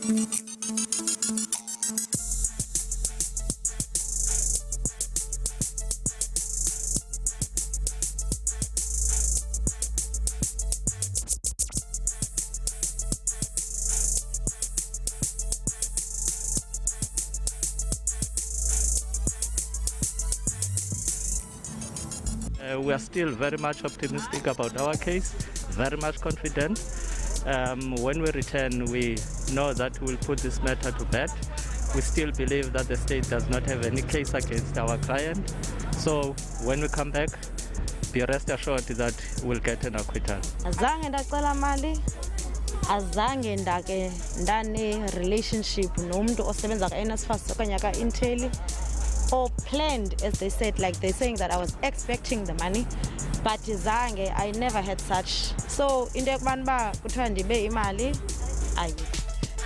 We are still very much optimistic about our case, very much confident. When we return, we know that we'll put this matter to bed. We still believe that the state does not have any case against our client. So when we come back, be rest assured that we'll get an acquittal. Azange ndacela mali, azange ndake ndane relationship nomuntu osebenza ka NSFAS okanye ka Intel, or planned, as they said, like they're saying that I was expecting the money, but zange, I never had such. So into yokuba kuthiwa ndibe imali ayikho.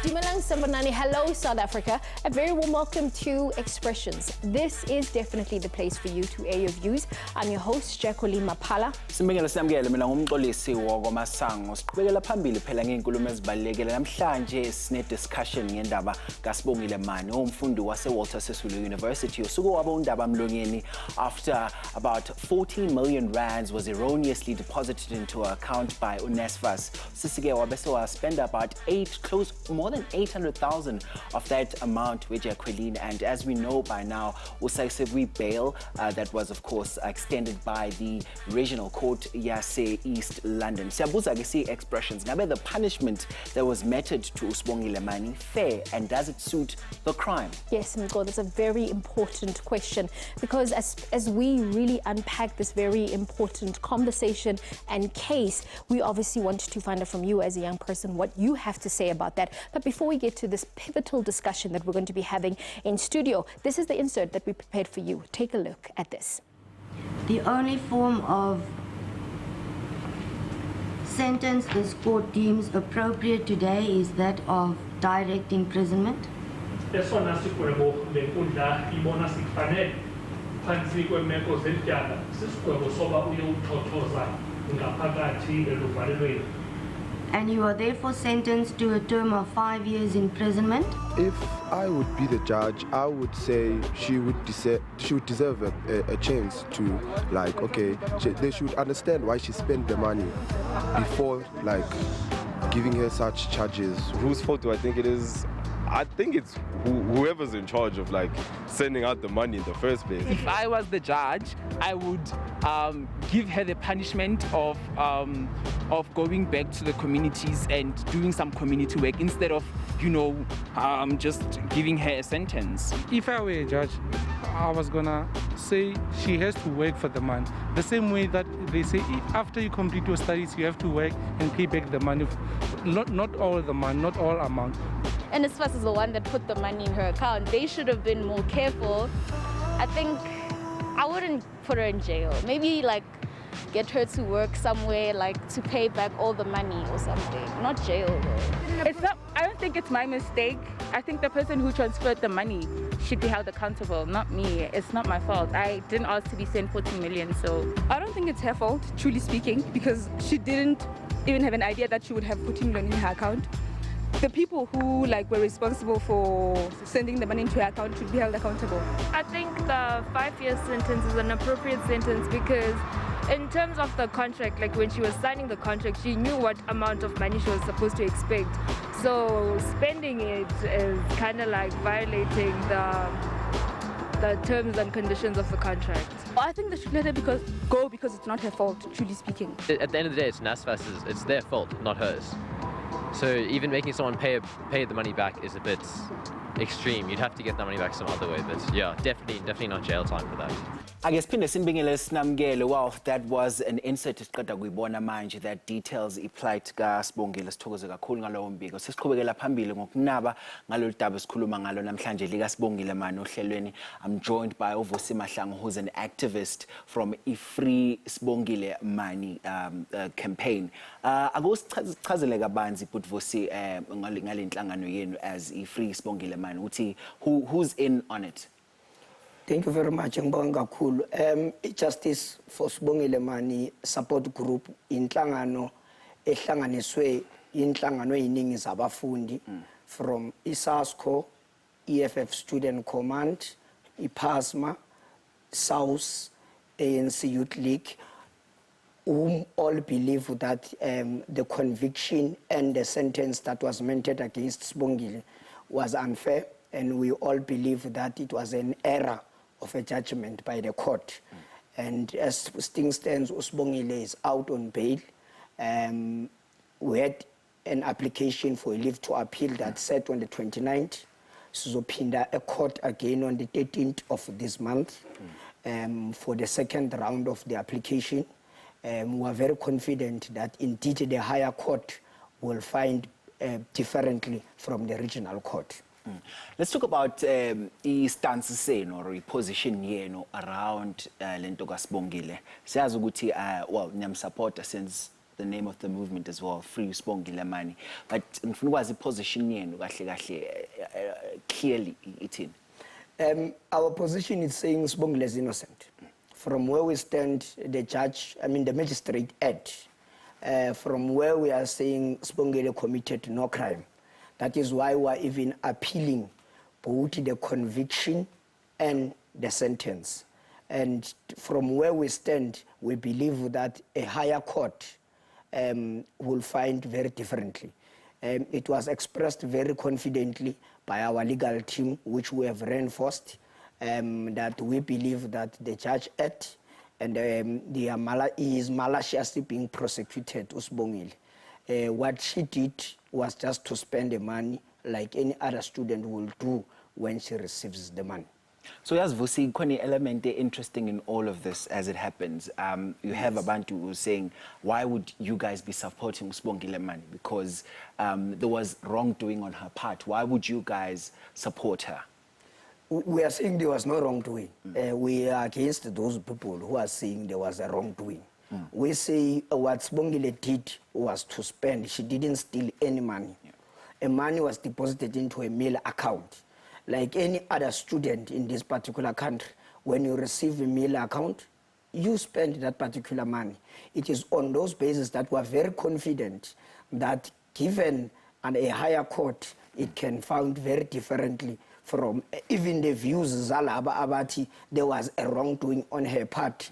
Dumelang Sibongile, hello South Africa. A very warm welcome to Expressions. This is definitely the place for you to air your views. I'm your host, Jacqueline Mapala. Sibongile mina ngumxolisi wokwamasango. Siqhubekela phambili phela ngeinkulumo ezibalekile. Namhlanje sine discussion ngendaba kaSibongile Mani, umfundi wase Walter Sisulu University. Usuku waba undaba mlonyeni after about 14 million rands was erroneously deposited into her account by NSFAS. Sisike wabe spend about more than 800,000 of that amount with Jacqueline, and as we know by now, usayisebwi bail that was of course extended by the regional court yase East London. Siyabuza ke si Expressions, ngabe the punishment that was meted to Sibongile Mani fair, and does it suit the crime? Yes, Mgo, that's a very important question, because as we really unpack this very important conversation and case, we obviously want to find out from you as a young person what you have to say about that. But before we get to this pivotal discussion that we're going to be having in studio, this is the insert that we prepared for you. Take a look at this. The only form of sentence this court deems appropriate today is that of direct imprisonment. And you are therefore sentenced to a term of 5 years imprisonment. If I would be the judge, I would say she would deserve a chance to, like, okay, they should understand why she spent the money before, like, giving her such charges. Whose fault do I think it is? I think it's whoever's in charge of like sending out the money in the first place. If I was the judge, I would give her the punishment of going back to the communities and doing some community work instead of, you know, just giving her a sentence. If I were a judge, I was gonna say she has to work for the money. The same way that they say after you complete your studies, you have to work and pay back the money. Not all the money, not all amount. NSFAS is the one that put the money in her account. They should have been more careful. I think I wouldn't put her in jail. Maybe like get her to work somewhere, like to pay back all the money or something. Not jail though. It's not, I don't think it's my mistake. I think the person who transferred the money should be held accountable, not me. It's not my fault. I didn't ask to be sent 14 million, so. I don't think it's her fault, truly speaking, because she didn't even have an idea that she would have 14 million in her account. The people who were responsible for sending the money into her account should be held accountable. I think the 5-year sentence is an appropriate sentence because in terms of the contract, like when she was signing the contract, she knew what amount of money she was supposed to expect. So spending it is kind of like violating the terms and conditions of the contract. I think they should let her go because it's not her fault, truly speaking. At the end of the day, it's NSFAS, it's their fault, not hers. So even making someone pay the money back is a bit extreme. You'd have to get the money back some other way, but yeah, definitely not jail time for that. I guess Pinda Sinbingile Snamgele, wow, that was an insert that details iplight ka Sibongile sithokoze kakhulu ngalowo mbiko. Sesiqhubekela phambili ngokunaba ngalolu daba esikhuluma ngalo namhlanje lika Sibongile Mani ohlelweni. I'm joined by Ovusi Mahlangu, who's an activist from Free Sibongile Mani campaign. Akusichazele kabanzi Vusi ngale nhlangano yenu as Free Sibongile Mani. Uthi who's in on it? Thank you very much, Ngibonga kakhulu. Justice for Sibongile Mani support group inhlangano ehlanganiswe inhlangano eziningi zabafundi from iSASCO, EFF Student Command, IPASMA, South, ANC Youth League, whom all believe that the conviction and the sentence that was meted against Sibongile was unfair, and we all believe that it was an error of a judgment by the court. And as things stands, Sibongile is out on bail. We had an application for a leave to appeal that set on the 29th. Sizophinda a court again on the 13th of this month for the second round of the application. We are very confident that indeed the higher court will find differently from the regional court. Let's talk about stance or position yenu around lento kaSibongile. Siyazi ukuthi well niyamsupport since the name of the movement as well, Free Sibongile Mani. But ngifuna ukwazi position yenu kahle clearly ithini. Our position is saying Sibongile is innocent. From where we stand, the magistrate from where we are saying Sibongile committed no crime. That is why we are even appealing both the conviction and the sentence. And from where we stand, we believe that a higher court will find very differently. It was expressed very confidently by our legal team, which we have reinforced, that we believe that the judge acted and he is maliciously being prosecuted, Sibongile. What she did was just to spend the money like any other student will do when she receives the money. So as Vusi, kwenye element interesting in all of this as it happens. You have Abantu who saying, why would you guys be supporting Sibongile Mani? Because there was wrongdoing on her part. Why would you guys support her? We are saying there was no wrongdoing. We are against those people who are saying there was a wrongdoing. We say what Sibongile did was to spend. She didn't steal any money. A money was deposited into a mail account. Like any other student in this particular country, when you receive a mail account, you spend that particular money. It is on those bases that we are very confident that given a higher court, it can found very differently from even the views Zalaba Abati, there was a wrongdoing on her part.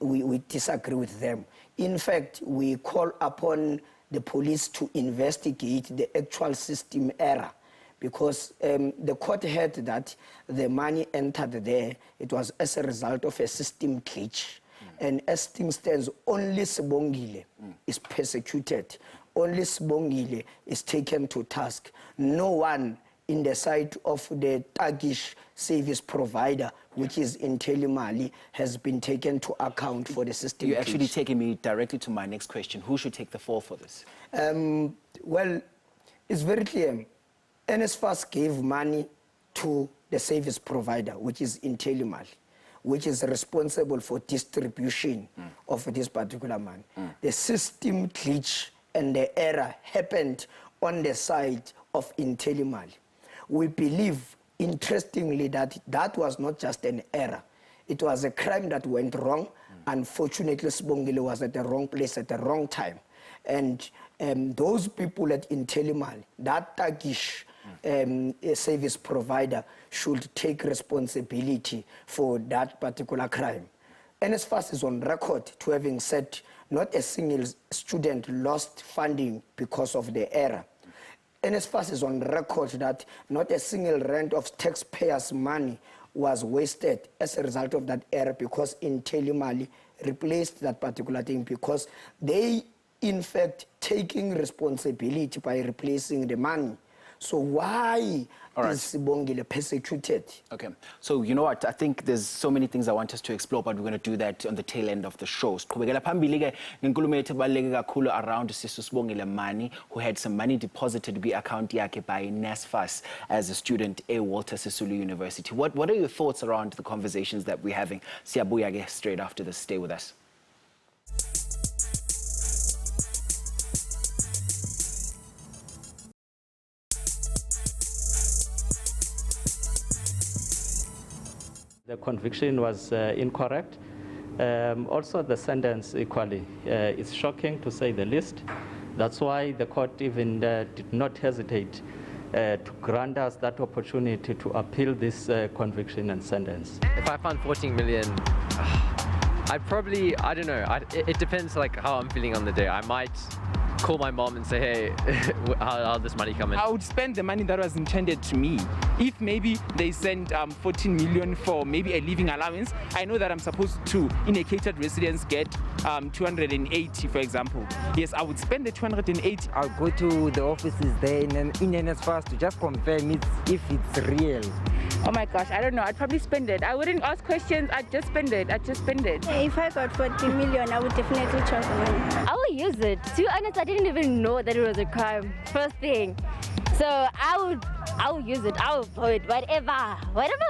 We disagree with them. In fact, we call upon the police to investigate the actual system error, because the court heard that the money entered there, it was as a result of a system glitch. And as things stands, only Sibongile is persecuted. Only Sibongile is taken to task. No one in the side of the Turkish service provider, which is Mali, has been taken to account for the system. You're actually taking me directly to my next question. Who should take the fall for this? Well, it's very clear. NSFAS gave money to the service provider, which is Mali, which is responsible for distribution of this particular money. The system glitch and the error happened on the side of Mali. We believe, interestingly, that that was not just an error. It was a crime that went wrong. Unfortunately, Sibongile was at the wrong place at the wrong time. And those people at Mali, that Turkish service provider, should take responsibility for that particular crime. NSFAS is on record to having said not a single student lost funding because of the error. NSFAS is on record that not a single rand of taxpayers' money was wasted as a result of that error, because Mali replaced that particular thing, because they, in fact, taking responsibility by replacing the money. So why is Sibongile persecuted? Okay, so you know what, I think there's so many things I want us to explore, but we're going to do that on the tail end of the show. Around Sibongile Mani, who had some money deposited to account yake by NSFAS as a student at Walter Sisulu University. What are your thoughts around the conversations that we're having? Siyabuya straight after this. Stay with us. The conviction was incorrect. Also, the sentence equally. It's shocking, to say the least. That's why the court even did not hesitate to grant us that opportunity to appeal this conviction and sentence. If I found 14 million, I'd probably, I don't know, it depends like how I'm feeling on the day. I might call my mom and say, hey, how this money come in? I would spend the money that was intended to me. If maybe they send 14 million for maybe a living allowance, I know that I'm supposed to, in a catered residence, get 280, for example. Yes, I would spend the 280. I'll go to the offices there in NSFAS to just confirm if it's real. Oh my gosh, I don't know. I'd probably spend it. I wouldn't ask questions. I'd just spend it. If I got 40 million, I would definitely charge the money. I will use it. To be honest, I didn't even know that it was a crime. First thing. So I would use it. I would blow it. Whatever I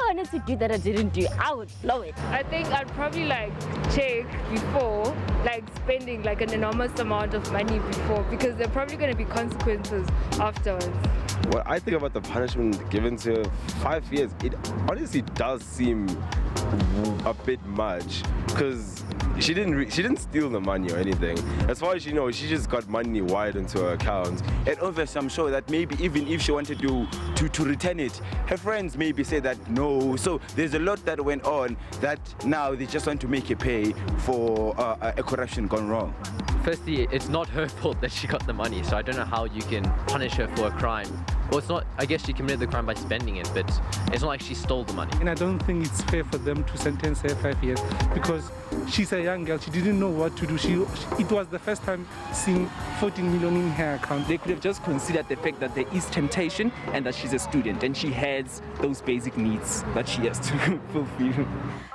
wanted to do that I didn't do, I would blow it. I think I'd probably like check before like spending like an enormous amount of money before, because there are probably going to be consequences afterwards. What I think about the punishment given to her, 5 years, it honestly does seem a bit much, because she didn't steal the money or anything. As far as you know, she just got money wired into her account. And obviously, I'm sure that maybe even if she wanted to return it, her friends maybe say that no. So there's a lot that went on that now they just want to make her pay for a corruption gone wrong. Firstly, it's not her fault that she got the money, so I don't know how you can punish her for a crime. Well, it's not, I guess she committed the crime by spending it, but it's not like she stole the money. And I don't think it's fair for them to sentence her 5 years, because she's a young girl. She didn't know what to do. It was the first time seeing 14 million in her account. They could have just considered the fact that there is temptation and that she's a student and she has those basic needs that she has to fulfill.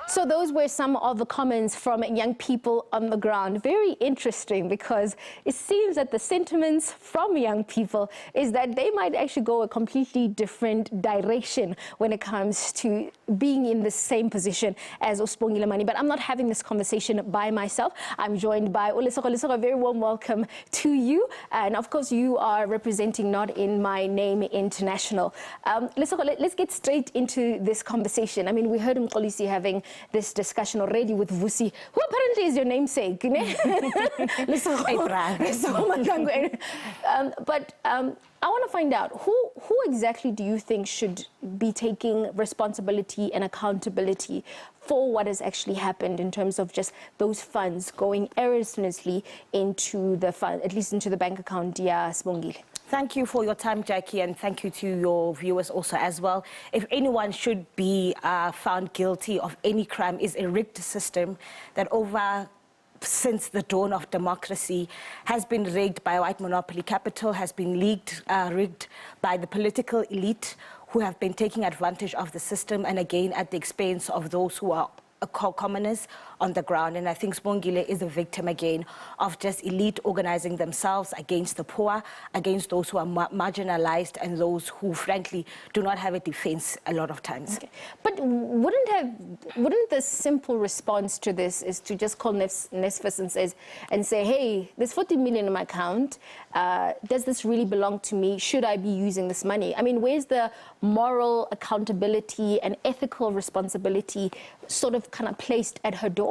So those were some of the comments from young people on the ground. Very interesting, because it seems that the sentiments from young people is that they might actually go a completely different direction when it comes to being in the same position as Sibongile Mani. But I'm not having this conversation by myself. I'm joined by Lesego. Lesego, a very warm welcome to you. And of course, you are representing Not In My Name International. Lesego, let's get straight into this conversation. I mean, we heard Mxolisi having this discussion already with Vusi, who apparently is your namesake. But I want to find out, who exactly do you think should be taking responsibility and accountability for what has actually happened in terms of just those funds going erroneously into the fund, at least into the bank account, Sibongile? Thank you for your time, Jackie, and thank you to your viewers also as well. If anyone should be found guilty of any crime, is a rigged system that since the dawn of democracy has been rigged by white monopoly capital, has been rigged by the political elite who have been taking advantage of the system, and again at the expense of those who are commoners on the ground. And I think Sibongile is a victim again of just elite organizing themselves against the poor, against those who are marginalized and those who frankly do not have a defense a lot of times. Okay. But wouldn't the simple response to this is to just call NSFAS and say, hey, there's 40 million in my account. Does this really belong to me? Should I be using this money? I mean, where's the moral accountability and ethical responsibility sort of kind of placed at her door?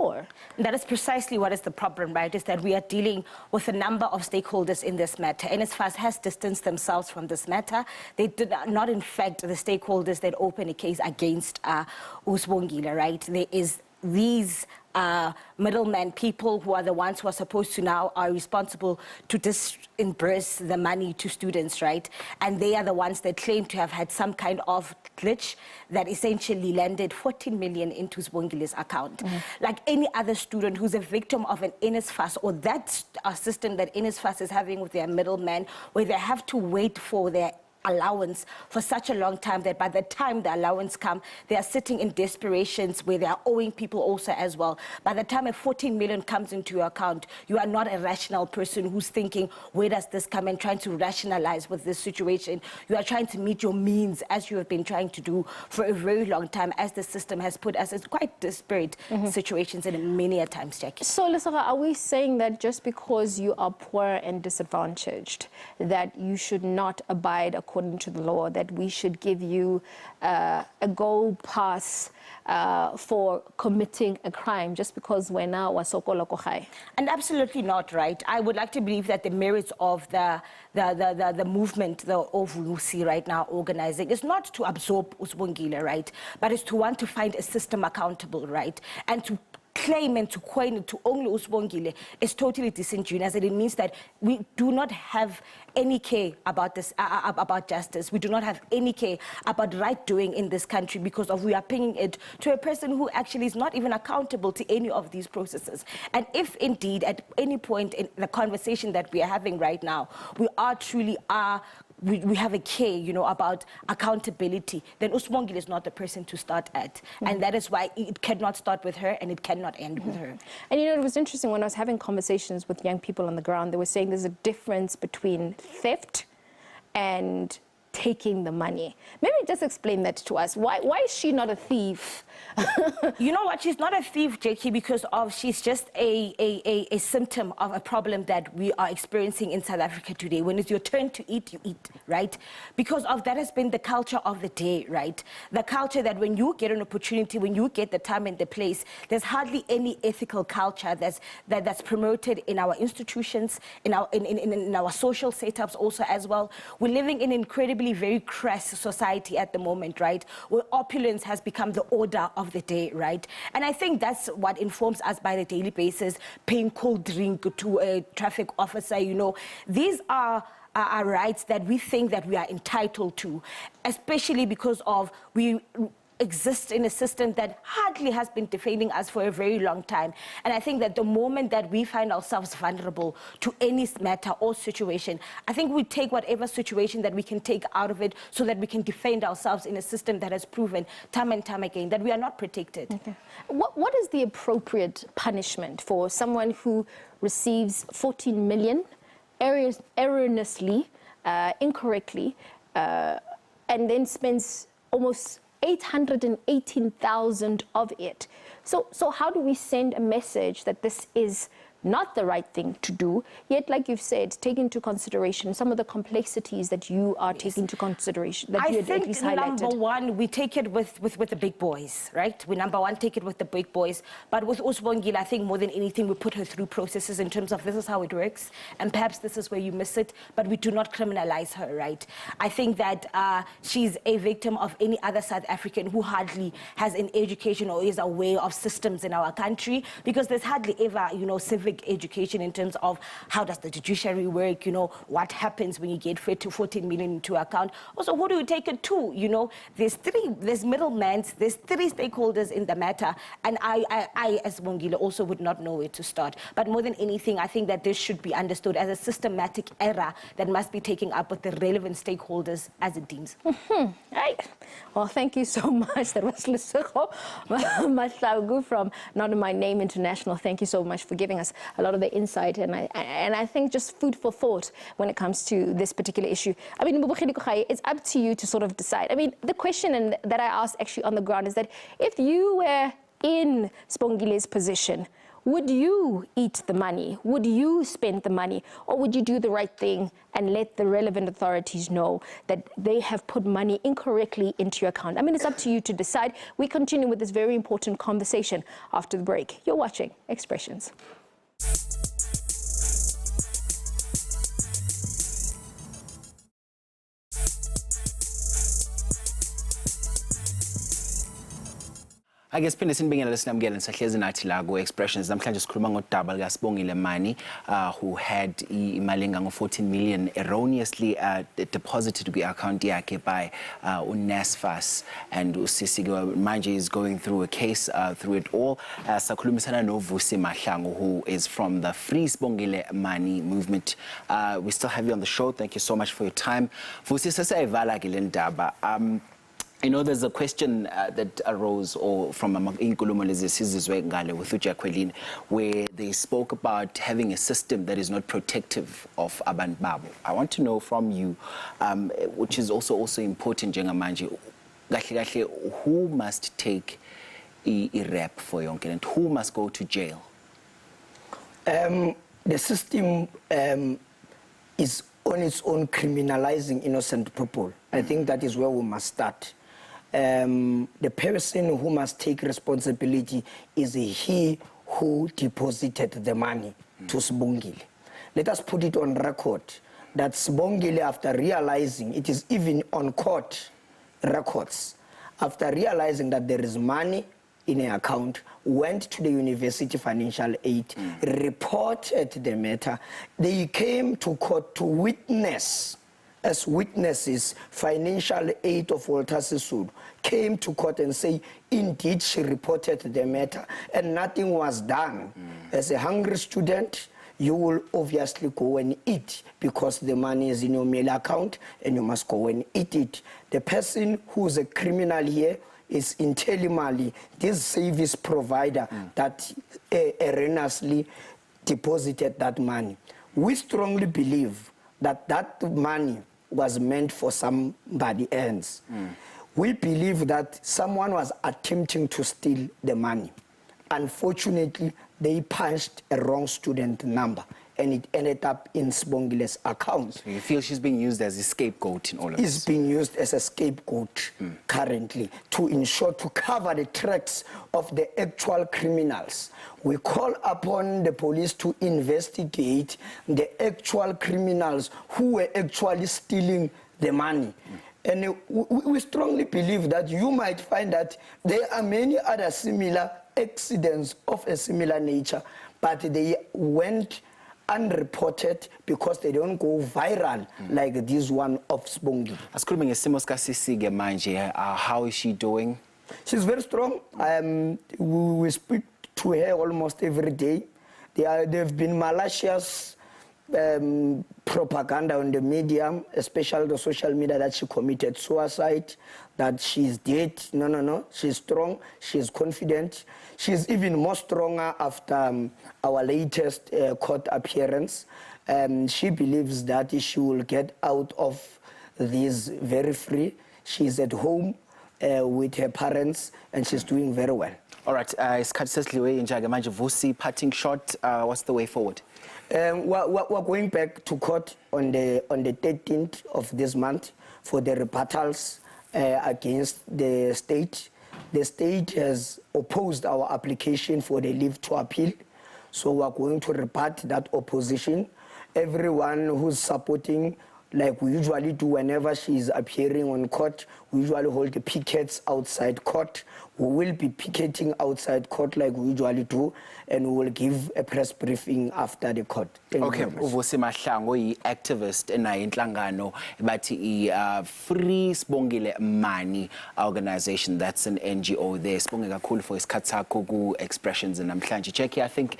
That is precisely what is the problem, right? Is that we are dealing with a number of stakeholders in this matter. NSFAS has distanced themselves from this matter. They did not, in fact, the stakeholders that open a case against Sibongile, right? There is these middlemen, people who are the ones who are supposed to now are responsible to disburse the money to students, right? And they are the ones that claim to have had some kind of glitch that essentially landed 14 million into Sibongile's account. Like any other student who's a victim of an NSFAS or that system that NSFAS is having with their middlemen, where they have to wait for their allowance for such a long time that by the time the allowance comes, they are sitting in desperations where they are owing people also as well. By the time a 14 million comes into your account, you are not a rational person who's thinking, where does this come, and trying to rationalize with this situation. You are trying to meet your means, as you have been trying to do for a very long time, as the system has put us in quite disparate situations in many a times, Jackie. So, Lesego, are we saying that just because you are poor and disadvantaged, that you should not abide according to the law, that we should give you a goal pass for committing a crime just because we're now wasokola kohai. And absolutely not, right? I would like to believe that the merits of the movement, the OVUC right now organizing, is not to absorb Sibongile, right? But it's to want to find a system accountable, right? And to claim and to coin it to only Sibongile is totally disingenuous, and it means that we do not have any care about this, about justice. We do not have any care about right doing in this country because we are pinging it to a person who actually is not even accountable to any of these processes. And if indeed at any point in the conversation that we are having right now, we have a care, you know, about accountability, then Sibongile is not the person to start at. And that is why it cannot start with her and it cannot end with her. And you know, it was interesting when I was having conversations with young people on the ground, they were saying there's a difference between theft and taking the money. Maybe just explain that to us. Why is she not a thief? You know what? She's not a thief, Jackie, because she's just a symptom of a problem that we are experiencing in South Africa today. When it's your turn to eat, you eat, right? Because of that has been the culture of the day, right? The culture that when you get an opportunity, when you get the time and the place, there's hardly any ethical culture that's promoted in our institutions, in our social setups also as well. We're living in an incredibly very crass society at the moment, right? Where opulence has become the order of the day, right? And I think that's what informs us by the daily basis, paying cold drink to a traffic officer, you know. These are rights that we think that we are entitled to, especially because of we exist in a system that hardly has been defending us for a very long time. And I think that the moment that we find ourselves vulnerable to any matter or situation, I think we take whatever situation that we can take out of it so that we can defend ourselves in a system that has proven time and time again that we are not protected. Okay. What is the appropriate punishment for someone who receives 14 million erroneously, incorrectly, and then spends almost 818,000 of it. So how do we send a message that this is not the right thing to do, yet, like you've said, take into consideration some of the complexities that you are taking into consideration, that you at least highlighted? I think, number one, we take it with the big boys, right? We, number one, take it with the big boys. But with Sibongile, I think more than anything, we put her through processes in terms of this is how it works, and perhaps this is where you miss it, but we do not criminalize her, right? I think that she's a victim of any other South African who hardly has an education or is aware of systems in our country, because there's hardly ever, you know, civic education in terms of how does the judiciary work, you know, what happens when you get 14 million into account. Also, who do you take it to? You know, there's middlemen, there's three stakeholders in the matter, and I as Sibongile also would not know where to start. But more than anything, I think that this should be understood as a systematic error that must be taken up with the relevant stakeholders as it deems. Right. Well, thank you so much. That was Lesego Mahlagu from Not In My Name International. Thank you so much for giving us a lot of the insight, and I think just food for thought when it comes to this particular issue. I mean, it's up to you to sort of decide. I mean, the question that I asked actually on the ground is that if you were in Sibongile's position, would you eat the money? Would you spend the money? Or would you do the right thing and let the relevant authorities know that they have put money incorrectly into your account? I mean, it's up to you to decide. We continue with this very important conversation after the break. You're watching Expressions. I guess phinde sinibingelela sinamukela nisahlezi nathi la ku Expressions namhlanje sikhuluma ngodaba lika Sibongile Mani who had imali engango 14 million erroneously deposited kwi account yakhe by NSFAS, and usisi manje is going through a case through it all. Sakhulumisana no Vusi Mahlangu, who is from the Free Sibongile Mani movement. We still have you on the show. Thank you so much for your time. Vusi sesayivala ke le ndaba. You know, there's a question that arose from inkulumo lezi sizizwe ngale with uJacqueline, where they spoke about having a system that is not protective of abantu babo. I want to know from you, which is also important, njengamanje, kahle kahle, who must take a rep for yonke and who must go to jail? The system is on its own criminalizing innocent people. I think that is where we must start. The person who must take responsibility is he who deposited the money to Sibongile. Let us put it on record that Sibongile, after realizing, it is even on court records, after realizing that there is money in an account, went to the university financial aid, reported the matter. They came to court to witness, as witnesses, financial aid of Walter Sisulu, came to court and say, indeed, she reported the matter, and nothing was done. As a hungry student, you will obviously go and eat because the money is in your mail account and you must go and eat it. The person who's a criminal here is Mali, this service provider that erroneously deposited that money. We strongly believe that that money was meant for somebody else. We believe that someone was attempting to steal the money. Unfortunately, they punched a wrong student number and it ended up in Sibongile's account. So you feel she's being used as a scapegoat in all of this? Is being used as a scapegoat currently to ensure, to cover the tracks of the actual criminals. We call upon the police to investigate the actual criminals who were actually stealing the money. And we strongly believe that you might find that there are many other similar accidents of a similar nature, but they went unreported because they don't go viral like this one of Sibongile. Asikhulume ngesimo sikaSisige manje, how is she doing? She's very strong. We speak to her almost every day. They've been malicious propaganda on the media, especially the social media, that she committed suicide, that she's dead. No. She's strong. She's confident. She's even more stronger after our latest court appearance. She believes that she will get out of this very free. She's at home with her parents, and she's doing very well. All right, isikhathi sesiliwe njake manje Vusi, parting shot, what's the way forward? We're going back to court on the 13th of this month for the rebuttals against the state. The state has opposed our application for the leave to appeal, so we're going to rebut that opposition. Everyone who's supporting, like we usually do whenever she's appearing on court, we usually hold the pickets outside court. We will be picketing outside court like we usually do, and we will give a press briefing after the court. Okay, uVusi Mahlangu yi-activist enayo inhlangano bathi Free Sibongile Mani organization, that's an NGO there. Sibonge kakhulu for isikhathi sakho ku-Expressions namhlanje. Jackie, I think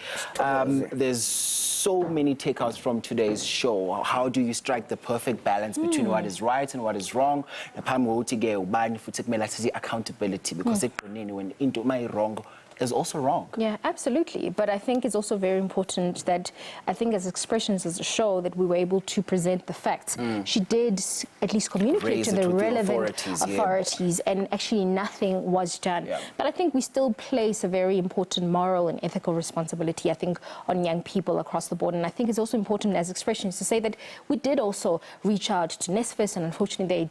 there's so many takeouts from today's show. How do you strike the perfect balance between what is right and what is wrong? Naphambi kokuthi ke ubani futhi kumele athathe accountability, because when into my wrong is also wrong. Yeah, absolutely. But I think it's also very important that I think as Expressions as a show that we were able to present the facts. She did at least communicate to the relevant authorities and actually nothing was done. But I think we still place a very important moral and ethical responsibility, I think, on young people across the board. And I think it's also important as Expressions to say that we did also reach out to NSFAS, and unfortunately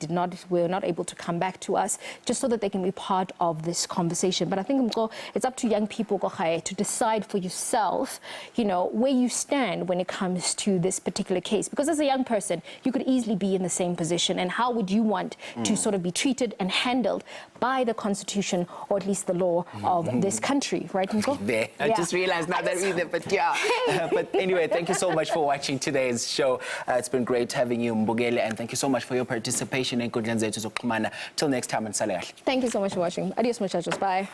were not able to come back to us just so that they can be part of this conversation. But I think it's up to young people to decide for yourself, where you stand when it comes to this particular case. Because as a young person, you could easily be in the same position. And how would you want to sort of be treated and handled by the Constitution, or at least the law of this country, right, Nico? I just realized now that we're there, but yeah. But anyway, thank you so much for watching today's show. It's been great having you, Mbugele, and thank you so much for your participation in Enkundleni Zethu Zokuxhumana. Till next time, and sale kahle. Thank you so much for watching. Adios, muchachos. Bye.